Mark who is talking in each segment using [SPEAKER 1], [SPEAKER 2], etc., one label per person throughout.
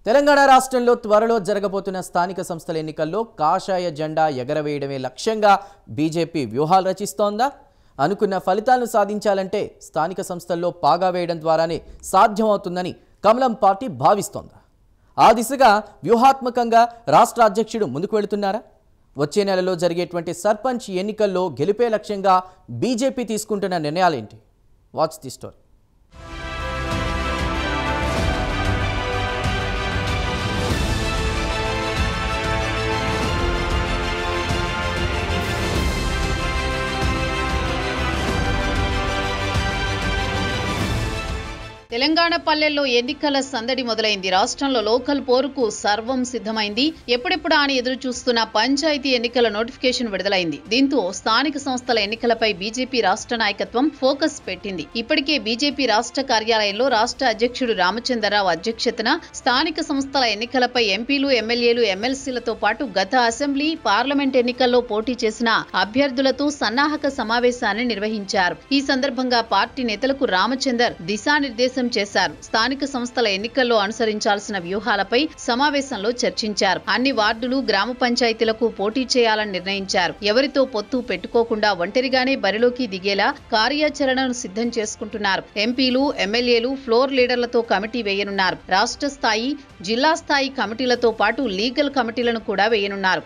[SPEAKER 1] తెలంగాణ రాష్ట్రంలో త్వరలో జరగబోతున్న స్థానిక సంస్థల ఎన్నికల్లో కాషాయ జెండా ఎగరవేయడమే లక్ష్యంగా బీజేపీ వ్యూహాలు రచిస్తోందా? అనుకున్న ఫలితాలను సాధించాలంటే స్థానిక సంస్థల్లో పాగా వేయడం ద్వారానే సాధ్యమవుతుందని కమలం పార్టీ భావిస్తోందా? ఆ దిశగా వ్యూహాత్మకంగా రాష్ట్ర అధ్యక్షుడు ముందుకు వెళుతున్నారా? వచ్చే నెలలో జరిగేటువంటి సర్పంచ్ ఎన్నికల్లో గెలిపే లక్ష్యంగా బీజేపీ తీసుకుంటున్న నిర్ణయాలేంటి? Watch the story.
[SPEAKER 2] తెలంగాణ పల్లెల్లో ఎన్నికల సందడి మొదలైంది. రాష్ట్రంలో లోకల్ పోరుకు సర్వం సిద్ధమైంది. ఎప్పుడెప్పుడా అని ఎదురు చూస్తున్న పంచాయతీ ఎన్నికల నోటిఫికేషన్ విడుదలైంది. దీంతో స్థానిక సంస్థల ఎన్నికలపై బీజేపీ రాష్ట్ర నాయకత్వం ఫోకస్ పెట్టింది. ఇప్పటికే బీజేపీ రాష్ట్ర కార్యాలయంలో రాష్ట్ర అధ్యక్షుడు రామచంద్రరావు అధ్యక్షతన స్థానిక సంస్థల ఎన్నికలపై ఎంపీలు, ఎమ్మెల్యేలు, ఎమ్మెల్సీలతో పాటు గత అసెంబ్లీ, పార్లమెంట్ ఎన్నికల్లో పోటీ చేసిన అభ్యర్థులతో సన్నాహక సమావేశాన్ని నిర్వహించారు. ఈ సందర్భంగా పార్టీ నేతలకు రామచందర్ దిశానిర్దేశం చేశారు. స్థానిక సంస్థల ఎన్నికల్లో అనుసరించాల్సిన వ్యూహాలపై సమావేశంలో చర్చించారు. అన్ని వార్డులు, గ్రామ పంచాయతీలకు పోటీ చేయాలని నిర్ణయించారు. ఎవరితో పొత్తు పెట్టుకోకుండా ఒంటరిగానే బరిలోకి దిగేలా కార్యాచరణను సిద్ధం చేసుకుంటున్నారు. ఎంపీలు, ఎమ్మెల్యేలు ఫ్లోర్ లీడర్లతో కమిటీ వేయనున్నారు. రాష్ట్ర స్థాయి, జిల్లా స్థాయి కమిటీలతో పాటు లీగల్ కమిటీలను కూడా వేయనున్నారు.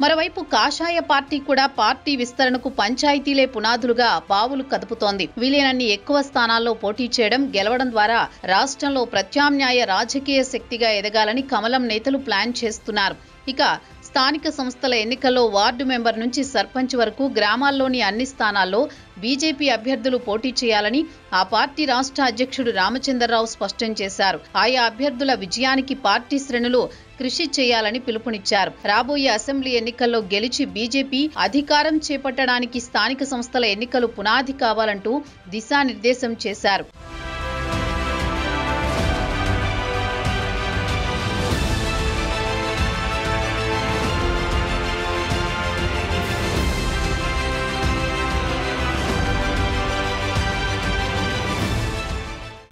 [SPEAKER 2] మరోవైపు కాషాయ పార్టీ కూడా పార్టీ విస్తరణకు పంచాయతీలే పునాదులుగా పావులు కదుపుతోంది. వీలైనన్ని ఎక్కువ స్థానాల్లో పోటీ చేయడం, గెలవడం ద్వారా రాష్ట్రంలో ప్రత్యామ్నాయ రాజకీయ శక్తిగా ఎదగాలని కమలం నేతలు ప్లాన్ చేస్తున్నారు. ఇక స్థానిక సంస్థల ఎన్నికల్లో వార్డు మెంబర్ నుంచి సర్పంచ్ వరకు గ్రామాల్లోని అన్ని స్థానాల్లో బీజేపీ అభ్యర్థులు పోటీ చేయాలని ఆ పార్టీ రాష్ట్ర అధ్యక్షుడు రామచంద్రరావు స్పష్టం చేశారు. ఆయా అభ్యర్థుల విజయానికి పార్టీ శ్రేణులు కృషి చేయాలని పిలుపునిచ్చారు. రాబోయే అసెంబ్లీ ఎన్నికల్లో గెలిచి బీజేపీ అధికారం చేపట్టడానికి స్థానిక సంస్థల ఎన్నికలు పునాది కావాలంటూ దిశానిర్దేశం చేశారు.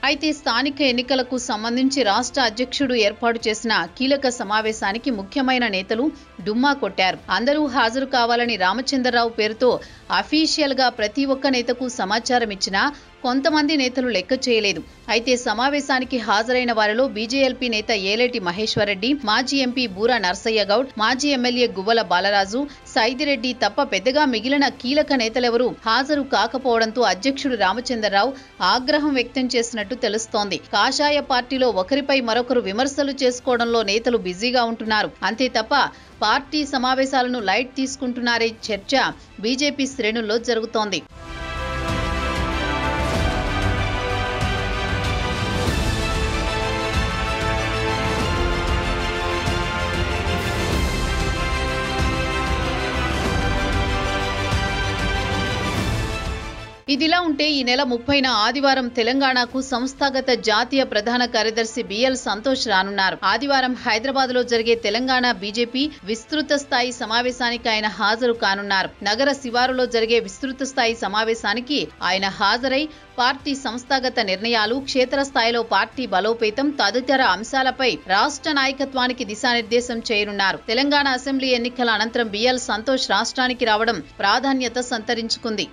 [SPEAKER 2] అయితే స్థానిక ఎన్నికలకు సంబంధించి రాష్ట్ర అధ్యక్షుడు ఏర్పాటు చేసిన కీలక సమావేశానికి ముఖ్యమైన నేతలు డుమ్మా కొట్టారు. అందరూ హాజరు కావాలని రామచంద్రరావు పేరుతో అఫీషియల్ గా ప్రతి ఒక్క నేతకు సమాచారం ఇచ్చినా కొంతమంది నేతలు లెక్క చేయలేదు. అయితే సమావేశానికి హాజరైన వారిలో బీజేఎల్పీ నేత ఏలేటి మహేశ్వర్ రెడ్డి, మాజీ ఎంపీ బూరా నర్సయ్య గౌడ్, మాజీ ఎమ్మెల్యే గువ్వల బాలరాజు, సైదిరెడ్డి తప్ప పెద్దగా మిగిలిన కీలక నేతలెవరూ హాజరు కాకపోవడంతో అధ్యక్షుడు రామచంద్రరావు ఆగ్రహం వ్యక్తం చేసినట్టు తెలుస్తోంది. కాషాయ పార్టీలో ఒకరిపై మరొకరు విమర్శలు చేసుకోవడంలో నేతలు బిజీగా ఉంటున్నారు. అంతే తప్ప పార్టీ సమావేశాలను లైట్ తీసుకుంటున్నారే చర్చ బీజేపీ శ్రేణుల్లో జరుగుతోంది. ఇదిలా ఉంటే ఈ నెల 30న ఆదివారం తెలంగాణకు సంస్థాగత జాతీయ ప్రధాన కార్యదర్శి బిఎల్ సంతోష్ రానున్నారు. ఆదివారం హైదరాబాద్ లో జరిగే తెలంగాణ బీజేపీ విస్తృత స్థాయి సమావేశానికి ఆయన హాజరు కానున్నారు. నగర శివారులో జరిగే విస్తృత స్థాయి సమావేశానికి ఆయన హాజరై పార్టీ సంస్థాగత నిర్ణయాలు, క్షేత్రస్థాయిలో పార్టీ బలోపేతం తదితర అంశాలపై రాష్ట్ర నాయకత్వానికి దిశానిర్దేశం చేయనున్నారు. తెలంగాణ అసెంబ్లీ ఎన్నికల అనంతరం బిఎల్ సంతోష్ రాష్ట్రానికి రావడం ప్రాధాన్యత సంతరించుకుంది.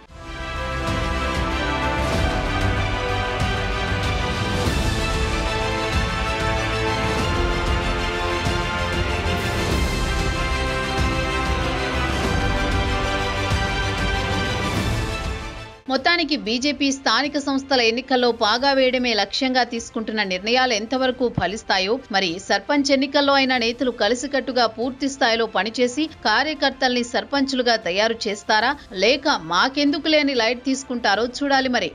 [SPEAKER 2] మొత్తానికి బీజేపీ స్థానిక సంస్థల ఎన్నికల్లో పాగా వేయడమే లక్ష్యంగా తీసుకుంటున్న నిర్ణయాలు ఎంతవరకు ఫలిస్తాయో, మరి సర్పంచ్ ఎన్నికల్లో అయిన నేతలు కలిసికట్టుగా పూర్తి స్థాయిలో పనిచేసి కార్యకర్తల్ని సర్పంచులుగా తయారు చేస్తారా, లేక మాకెందుకు లేని లైట్ తీసుకుంటారో చూడాలి మరి.